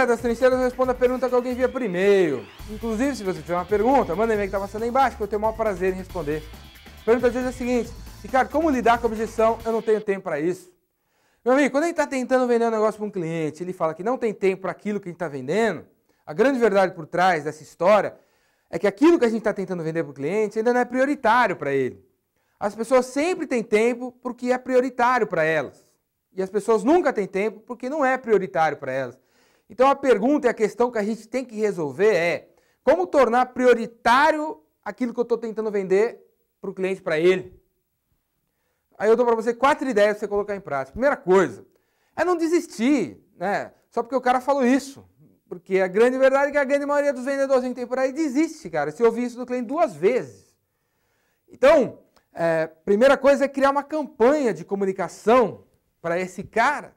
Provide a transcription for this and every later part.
Direto das Trincheiras, eu respondo a pergunta que alguém envia por e-mail. Inclusive, se você tiver uma pergunta, manda e-mail que está passando aí embaixo, que eu tenho o maior prazer em responder. A pergunta às vezes é a seguinte: Ricardo, como lidar com a objeção? Eu não tenho tempo para isso. Meu amigo, quando a gente está tentando vender um negócio para um cliente, ele fala que não tem tempo para aquilo que a gente está vendendo, a grande verdade por trás dessa história é que aquilo que a gente está tentando vender para o cliente ainda não é prioritário para ele. As pessoas sempre têm tempo porque é prioritário para elas. E as pessoas nunca têm tempo porque não é prioritário para elas. Então a pergunta e a questão que a gente tem que resolver é: como tornar prioritário aquilo que eu estou tentando vender para o cliente, para ele? Aí eu dou para você 4 ideias para você colocar em prática. Primeira coisa é não desistir, né? Só porque o cara falou isso. Porque a grande verdade é que a grande maioria dos vendedores que tem por aí desiste, cara, se ouvir isso do cliente 2 vezes. Então, primeira coisa é criar uma campanha de comunicação para esse cara,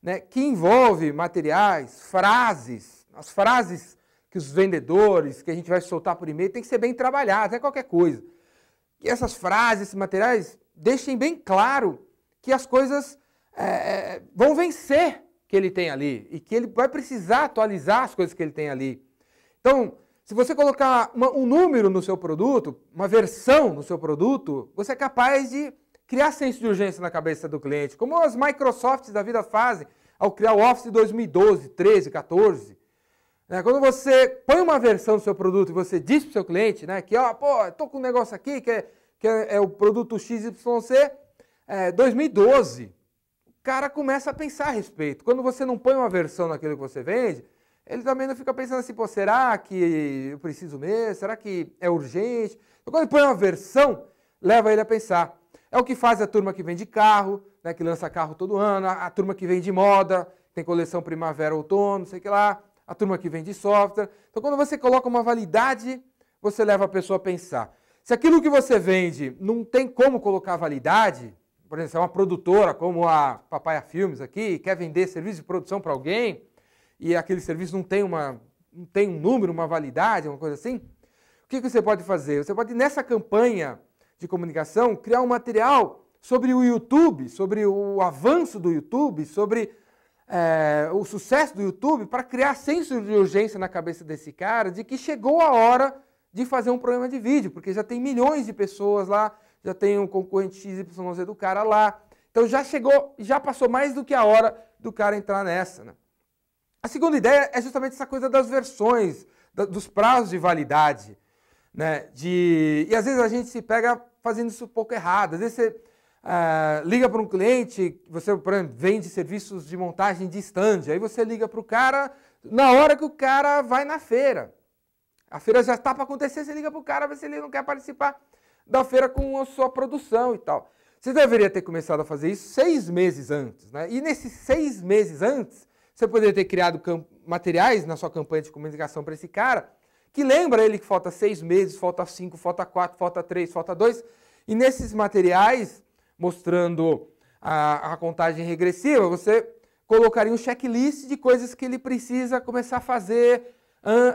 né, que envolve materiais, frases. As frases que os vendedores, que a gente vai soltar por e-mail, tem que ser bem trabalhadas, é qualquer coisa. E essas frases, esses materiais, deixem bem claro que as coisas vão vencer que ele tem ali e que ele vai precisar atualizar as coisas que ele tem ali. Então, se você colocar um número no seu produto, uma versão no seu produto, você é capaz de criar senso de urgência na cabeça do cliente, como as Microsofts da vida fazem ao criar o Office 2012, 13, 14. Quando você põe uma versão do seu produto e você diz para o seu cliente, né, que, estou com um negócio aqui que é o produto XYZ 2012, o cara começa a pensar a respeito. Quando você não põe uma versão naquilo que você vende, ele também não fica pensando assim, será que eu preciso mesmo? Será que é urgente? Então, quando ele põe uma versão, leva ele a pensar. É o que faz a turma que vende carro, né, que lança carro todo ano, a turma que vende moda, tem coleção primavera, outono, não sei o que lá, a turma que vende software. Então, quando você coloca uma validade, você leva a pessoa a pensar. Se aquilo que você vende não tem como colocar validade, por exemplo, se é uma produtora como a Papaya Filmes aqui, quer vender serviço de produção para alguém, e aquele serviço não tem um número, uma validade, uma coisa assim, o que você pode fazer? Você pode, nessa campanha de comunicação, criar um material sobre o YouTube, sobre o avanço do YouTube, sobre o sucesso do YouTube, para criar senso de urgência na cabeça desse cara de que chegou a hora de fazer um programa de vídeo, porque já tem milhões de pessoas lá, já tem um concorrente XYZ do cara lá, então já chegou, já passou mais do que a hora do cara entrar nessa, né? A segunda ideia é justamente essa coisa das versões, dos prazos de validade, né? E às vezes a gente se pega fazendo isso um pouco errado. Às vezes você liga para um cliente, você, por exemplo, vende serviços de montagem de stand, aí você liga para o cara na hora que o cara vai na feira. A feira já está para acontecer, você liga para o cara, ver se ele não quer participar da feira com a sua produção e tal. Você deveria ter começado a fazer isso 6 meses antes, né? E nesses 6 meses antes, você poderia ter criado materiais na sua campanha de comunicação para esse cara, que lembra ele que falta 6 meses, falta 5, falta 4, falta 3, falta 2. E nesses materiais, mostrando a contagem regressiva, você colocaria um checklist de coisas que ele precisa começar a fazer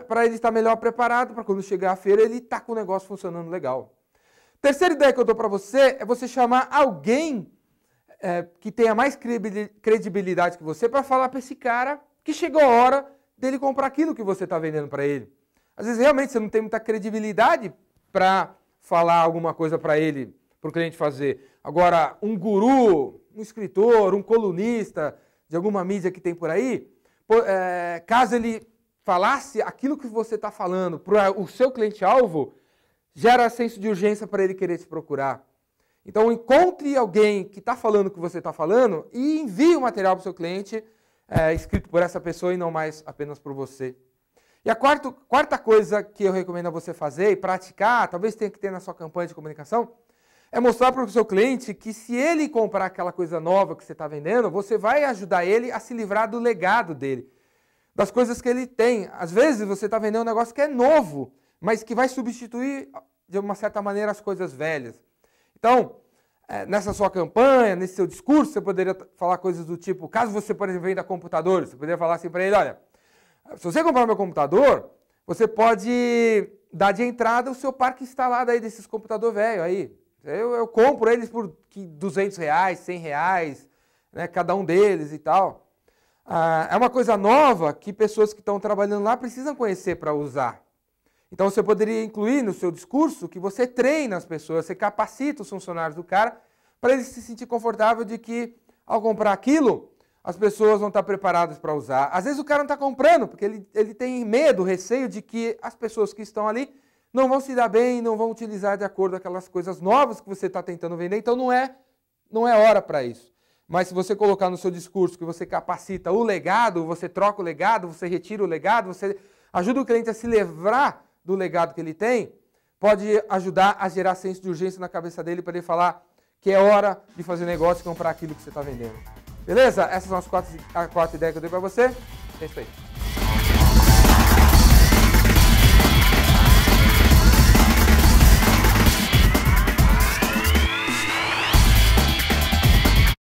para ele estar melhor preparado, para quando chegar à feira ele estar com o negócio funcionando legal. Terceira ideia que eu dou para você é você chamar alguém que tenha mais credibilidade que você para falar para esse cara que chegou a hora dele comprar aquilo que você está vendendo para ele. Às vezes realmente você não tem muita credibilidade para falar alguma coisa para ele, para o cliente fazer. Agora, um guru, um escritor, um colunista de alguma mídia que tem por aí, caso ele falasse aquilo que você está falando para o seu cliente-alvo, gera senso de urgência para ele querer te procurar. Então, encontre alguém que está falando o que você está falando e envie o material para o seu cliente escrito por essa pessoa e não mais apenas por você. E a quarta coisa que eu recomendo a você fazer e praticar, talvez tenha que ter na sua campanha de comunicação, é mostrar para o seu cliente que se ele comprar aquela coisa nova que você está vendendo, você vai ajudar ele a se livrar do legado dele, das coisas que ele tem. Às vezes você está vendendo um negócio que é novo, mas que vai substituir, de uma certa maneira, as coisas velhas. Então, nessa sua campanha, nesse seu discurso, você poderia falar coisas do tipo, caso você, por exemplo, venda computadores, você poderia falar assim para ele, olha, se você comprar meu computador, você pode dar de entrada o seu parque instalado aí desses computadores velhos aí. Eu compro eles por R$200, R$100, né, cada um deles e tal. É uma coisa nova que pessoas que estão trabalhando lá precisam conhecer para usar. Então você poderia incluir no seu discurso que você treina as pessoas, você capacita os funcionários do cara para ele se sentir confortável de que ao comprar aquilo, as pessoas vão estar preparadas para usar. Às vezes o cara não está comprando porque ele tem medo, receio de que as pessoas que estão ali não vão se dar bem, não vão utilizar de acordo com aquelas coisas novas que você está tentando vender. Então não é hora para isso. Mas se você colocar no seu discurso que você capacita o legado, você troca o legado, você retira o legado, você ajuda o cliente a se livrar do legado que ele tem, pode ajudar a gerar senso de urgência na cabeça dele para ele falar que é hora de fazer negócio e comprar aquilo que você está vendendo. Beleza? Essas são as quatro ideias que eu dei para você. É isso aí.